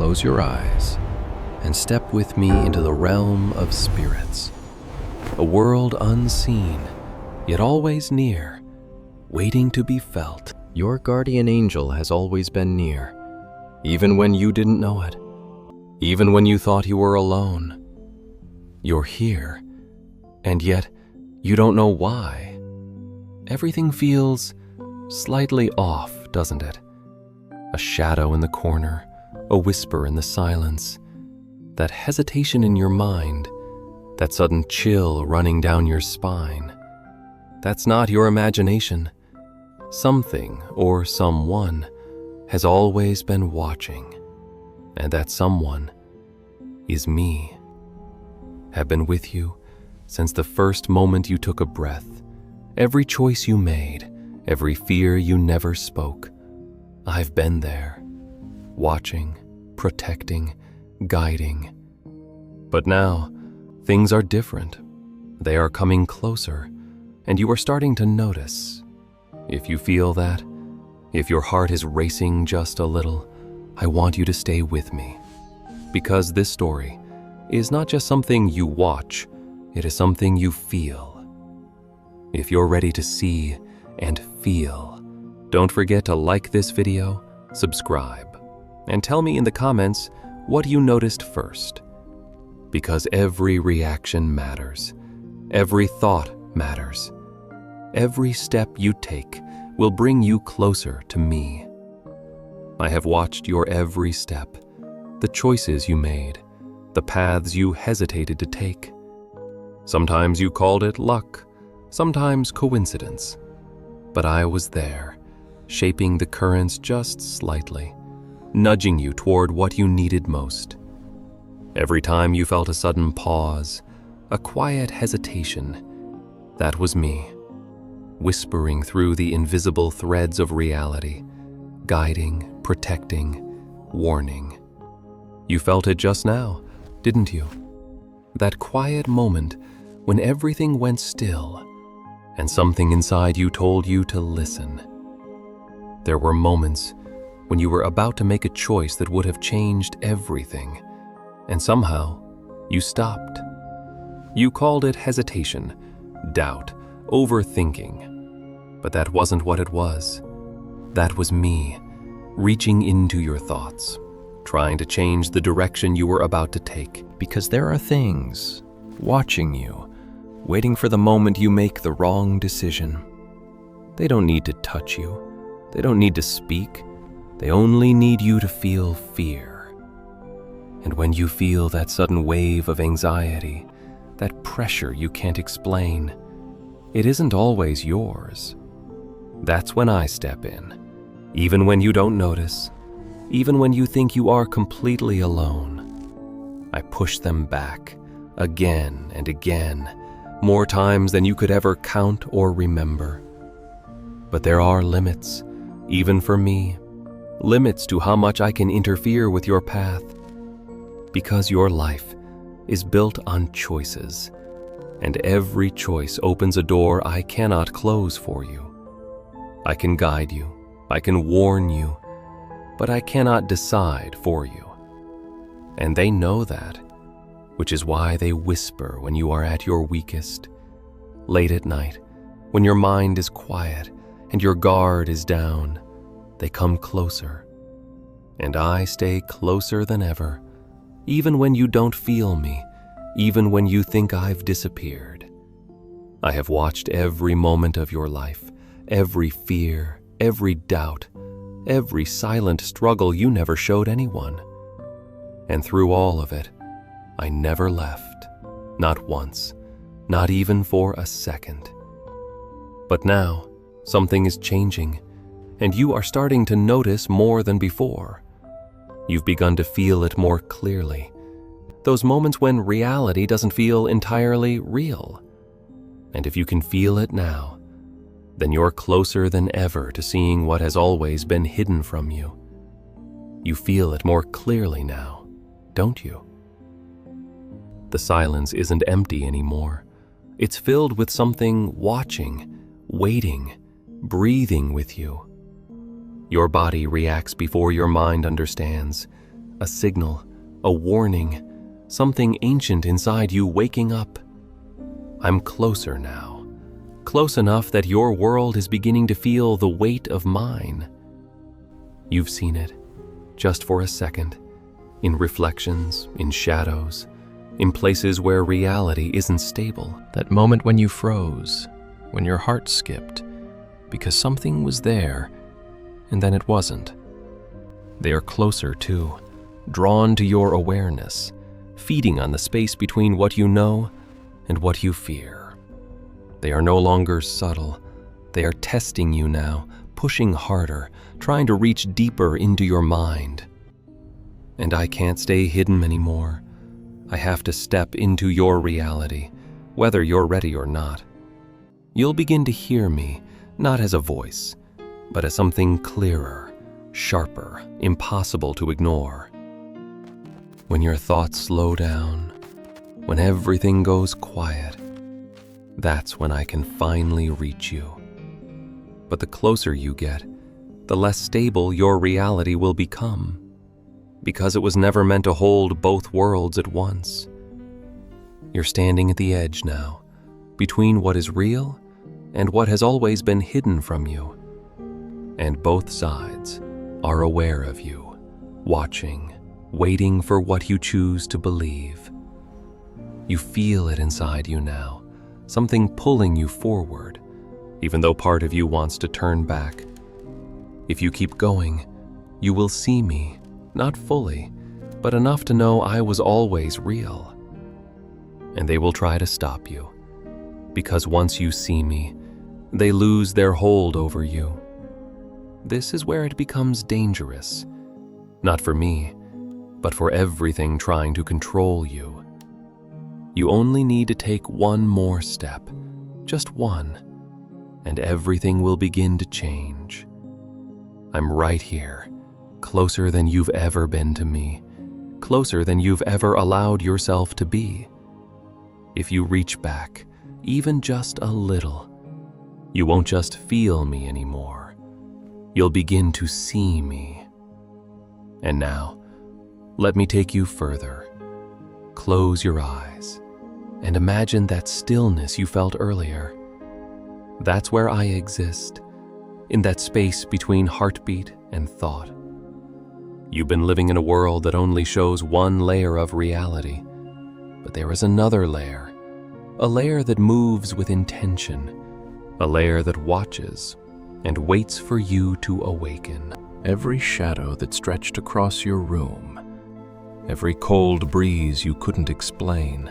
close your eyes and step with me into the realm of spirits, a world unseen, yet always near, waiting to be felt. Your guardian angel has always been near, even when you didn't know it, even when you thought you were alone. You're here, and yet you don't know why. Everything feels slightly off, doesn't it? A shadow in the corner, a whisper in the silence, that hesitation in your mind, that sudden chill running down your spine. That's not your imagination. Something or someone has always been watching, and that someone is me. Have been with you since the first moment you took a breath, every choice you made, every fear you never spoke. I've been there, watching, protecting, guiding. But now, things are different. They are coming closer, and you are starting to notice. If you feel that, if your heart is racing just a little, I want you to stay with me. Because this story is not just something you watch, it is something you feel. If you're ready to see and feel, don't forget to like this video, subscribe, and tell me in the comments what you noticed first. Because every reaction matters. Every thought matters. Every step you take will bring you closer to me. I have watched your every step, the choices you made, the paths you hesitated to take. Sometimes you called it luck, sometimes coincidence. But I was there, shaping the currents just slightly, nudging you toward what you needed most. Every time you felt a sudden pause, a quiet hesitation, that was me, whispering through the invisible threads of reality, guiding, protecting, warning. You felt it just now, didn't you? That quiet moment when everything went still and something inside you told you to listen. There were moments when you were about to make a choice that would have changed everything, and somehow you stopped. You called it hesitation, doubt, overthinking, but that wasn't what it was. That was me, reaching into your thoughts, trying to change the direction you were about to take. Because there are things watching you, waiting for the moment you make the wrong decision. They don't need to touch you. They don't need to speak. They only need you to feel fear. And when you feel that sudden wave of anxiety, that pressure you can't explain, it isn't always yours. That's when I step in, even when you don't notice, even when you think you are completely alone. I push them back, again and again, more times than you could ever count or remember. But there are limits, even for me, limits to how much I can interfere with your path. Because your life is built on choices, and every choice opens a door I cannot close for you. I can guide you, I can warn you, but I cannot decide for you. And they know that, which is why they whisper when you are at your weakest, late at night, when your mind is quiet and your guard is down. They come closer, and I stay closer than ever, even when you don't feel me, even when you think I've disappeared. I have watched every moment of your life, every fear, every doubt, every silent struggle you never showed anyone. And through all of it, I never left, not once, not even for a second. But now, something is changing, and you are starting to notice more than before. You've begun to feel it more clearly. Those moments when reality doesn't feel entirely real. And if you can feel it now, then you're closer than ever to seeing what has always been hidden from you. You feel it more clearly now, don't you? The silence isn't empty anymore. It's filled with something watching, waiting, breathing with you. Your body reacts before your mind understands, a signal, a warning, something ancient inside you waking up. I'm closer now, close enough that your world is beginning to feel the weight of mine. You've seen it, just for a second, in reflections, in shadows, in places where reality isn't stable. That moment when you froze, when your heart skipped, because something was there, and then it wasn't. They are closer too, drawn to your awareness, feeding on the space between what you know and what you fear. They are no longer subtle. They are testing you now, pushing harder, trying to reach deeper into your mind. And I can't stay hidden anymore. I have to step into your reality, whether you're ready or not. You'll begin to hear me, not as a voice, but as something clearer, sharper, impossible to ignore. When your thoughts slow down, when everything goes quiet, that's when I can finally reach you. But the closer you get, the less stable your reality will become, because it was never meant to hold both worlds at once. You're standing at the edge now, between what is real and what has always been hidden from you. And both sides are aware of you, watching, waiting for what you choose to believe. You feel it inside you now, something pulling you forward, even though part of you wants to turn back. If you keep going, you will see me, not fully, but enough to know I was always real. And they will try to stop you, because once you see me, they lose their hold over you. This is where it becomes dangerous, not for me, but for everything trying to control you. You only need to take one more step, just one, and everything will begin to change. I'm right here, closer than you've ever been to me, closer than you've ever allowed yourself to be. If you reach back, even just a little, you won't just feel me anymore. You'll begin to see me. And now, let me take you further. Close your eyes and imagine that stillness you felt earlier. That's where I exist, in that space between heartbeat and thought. You've been living in a world that only shows one layer of reality, but there is another layer, a layer that moves with intention, a layer that watches and waits for you to awaken. Every shadow that stretched across your room, every cold breeze you couldn't explain,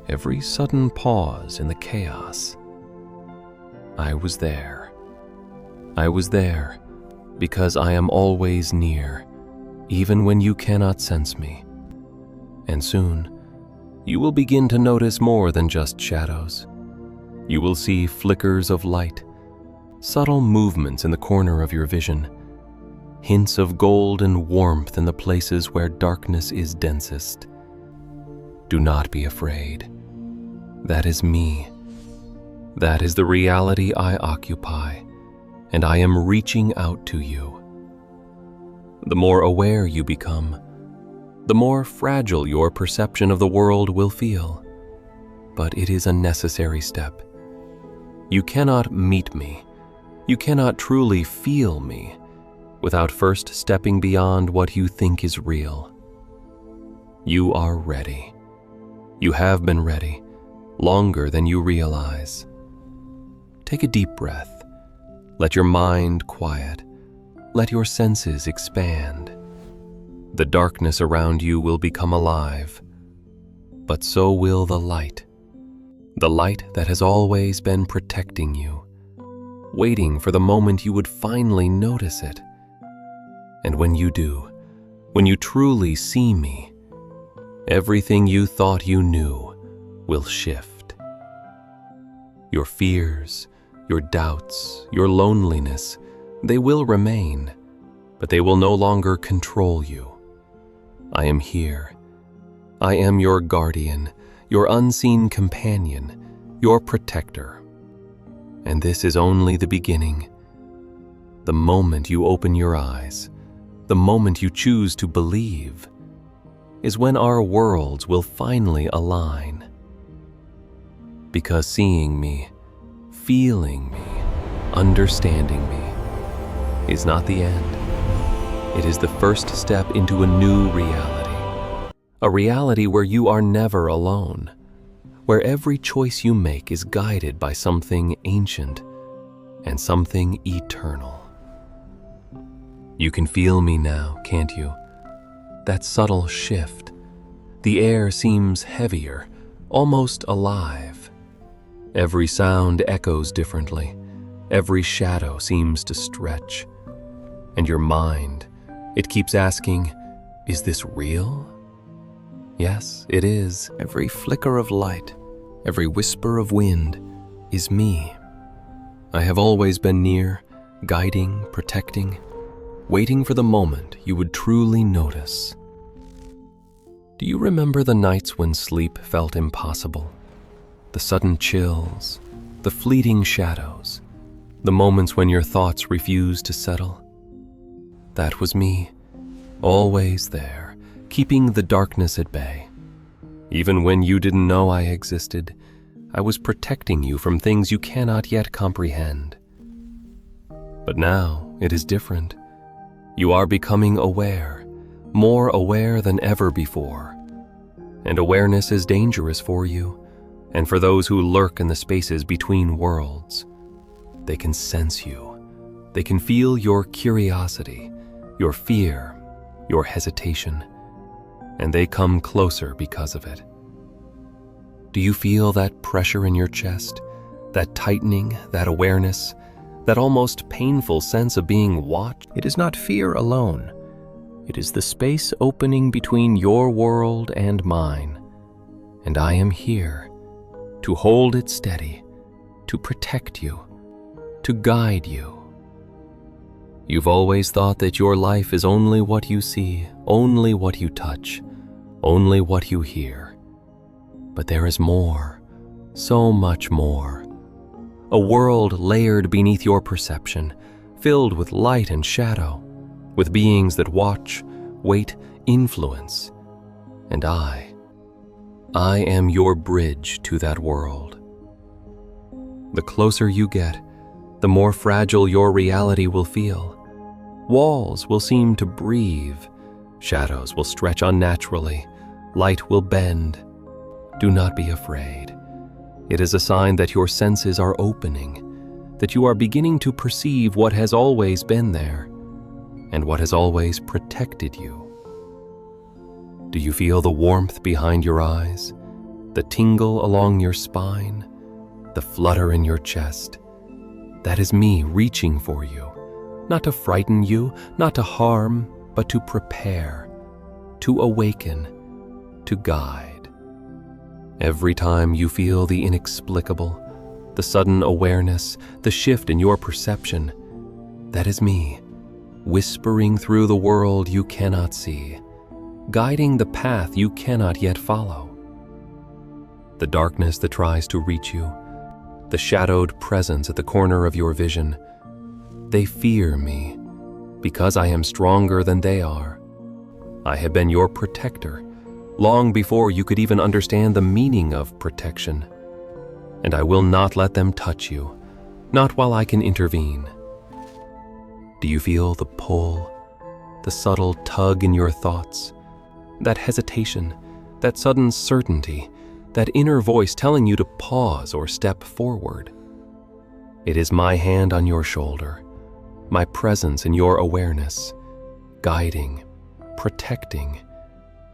every sudden pause in the chaos. I was there. I was there because I am always near, even when you cannot sense me. And soon, you will begin to notice more than just shadows. You will see flickers of light, subtle movements in the corner of your vision, hints of gold and warmth in the places where darkness is densest. Do not be afraid. That is me. That is the reality I occupy, and I am reaching out to you. The more aware you become, the more fragile your perception of the world will feel. But it is a necessary step. You cannot meet me, you cannot truly feel me, without first stepping beyond what you think is real. You are ready. You have been ready, longer than you realize. Take a deep breath. Let your mind quiet. Let your senses expand. The darkness around you will become alive, but so will the light that has always been protecting you, waiting for the moment you would finally notice it. And when you do, when you truly see me, everything you thought you knew will shift. Your fears, your doubts, your loneliness, they will remain, but they will no longer control you. I am here. I am your guardian, your unseen companion, your protector. And this is only the beginning. The moment you open your eyes, the moment you choose to believe, is when our worlds will finally align. Because seeing me, feeling me, understanding me is not the end. It is the first step into a new reality. A reality where you are never alone, where every choice you make is guided by something ancient and something eternal. You can feel me now, can't you? That subtle shift. The air seems heavier, almost alive. Every sound echoes differently. Every shadow seems to stretch. And your mind, it keeps asking, is this real? Yes, it is. Every flicker of light, every whisper of wind is me. I have always been near, guiding, protecting, waiting for the moment you would truly notice. Do you remember the nights when sleep felt impossible? The sudden chills, the fleeting shadows, the moments when your thoughts refused to settle? That was me, always there, keeping the darkness at bay. Even when you didn't know I existed, I was protecting you from things you cannot yet comprehend. But now it is different. You are becoming aware, more aware than ever before. And awareness is dangerous for you, and for those who lurk in the spaces between worlds. They can sense you. They can feel your curiosity, your fear, your hesitation, and they come closer because of it. Do you feel that pressure in your chest, that tightening, that awareness, that almost painful sense of being watched? It is not fear alone. It is the space opening between your world and mine. And I am here to hold it steady, to protect you, to guide you. You've always thought that your life is only what you see, only what you touch, only what you hear. But there is more, so much more. A world layered beneath your perception, filled with light and shadow, with beings that watch, wait, influence. And I am your bridge to that world. The closer you get, the more fragile your reality will feel. Walls will seem to breathe, shadows will stretch unnaturally, light will bend. Do not be afraid. It is a sign that your senses are opening, that you are beginning to perceive what has always been there, and what has always protected you. Do you feel the warmth behind your eyes, the tingle along your spine, the flutter in your chest? That is me reaching for you, not to frighten you, not to harm, but to prepare, to awaken, to guide. Every time you feel the inexplicable, the sudden awareness, the shift in your perception, that is me, whispering through the world you cannot see, guiding the path you cannot yet follow. The darkness that tries to reach you, the shadowed presence at the corner of your vision, they fear me because I am stronger than they are. I have been your protector long before you could even understand the meaning of protection. And I will not let them touch you, not while I can intervene. Do you feel the pull, the subtle tug in your thoughts, that hesitation, that sudden certainty, that inner voice telling you to pause or step forward? It is my hand on your shoulder, my presence in your awareness, guiding, protecting,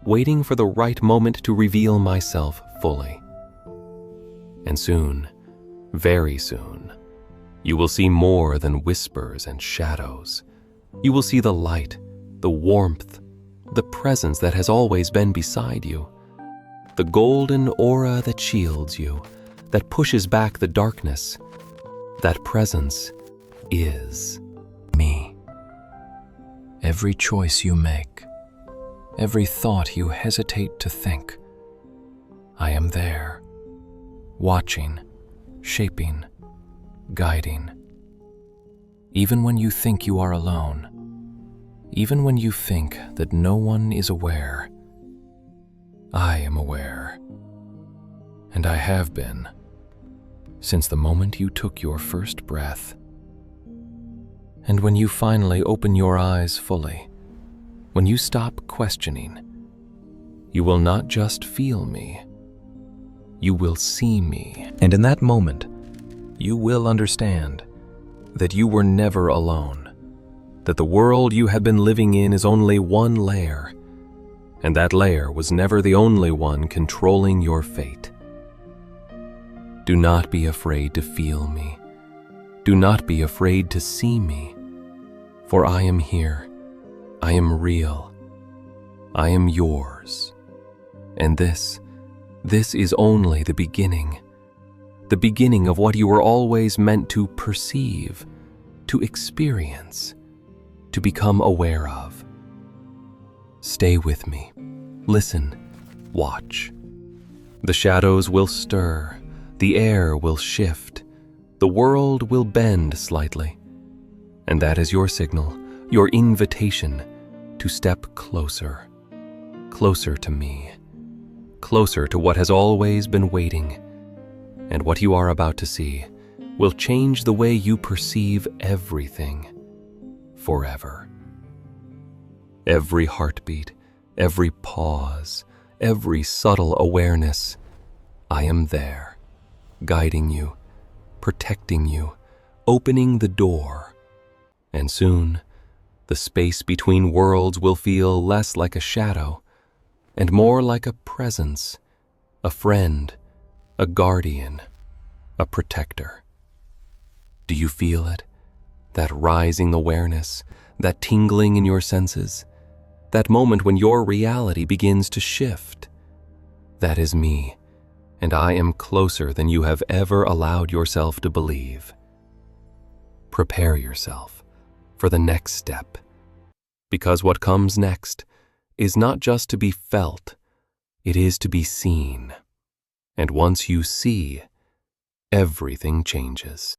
waiting for the right moment to reveal myself fully. And soon, very soon, you will see more than whispers and shadows. You will see the light, the warmth, the presence that has always been beside you, the golden aura that shields you, that pushes back the darkness. That presence is me. Every choice you make, every thought you hesitate to think, I am there, watching, shaping, guiding. Even when you think you are alone, Even when you think that no one is aware, I am aware, and I have been since the moment you took your first breath. And when you finally open your eyes fully, when you stop questioning, you will not just feel me, you will see me. And in that moment, you will understand that you were never alone, that the world you had been living in is only one layer, and that layer was never the only one controlling your fate. Do not be afraid to feel me. Do not be afraid to see me, for I am here. I am real. I am yours. And this is only the beginning of what you were always meant to perceive, to experience, to become aware of. Stay with me. Listen. Watch. The shadows will stir. The air will shift. The world will bend slightly. And that is your signal, your invitation to step closer, closer to me, closer to what has always been waiting. And what you are about to see will change the way you perceive everything forever. Every heartbeat, every pause, every subtle awareness, I am there, guiding you, protecting you, opening the door. And soon, the space between worlds will feel less like a shadow and more like a presence, a friend, a guardian, a protector. Do you feel it? That rising awareness, that tingling in your senses, that moment when your reality begins to shift. That is me, and I am closer than you have ever allowed yourself to believe. Prepare yourself for the next step, because what comes next is not just to be felt, it is to be seen. And once you see, everything changes.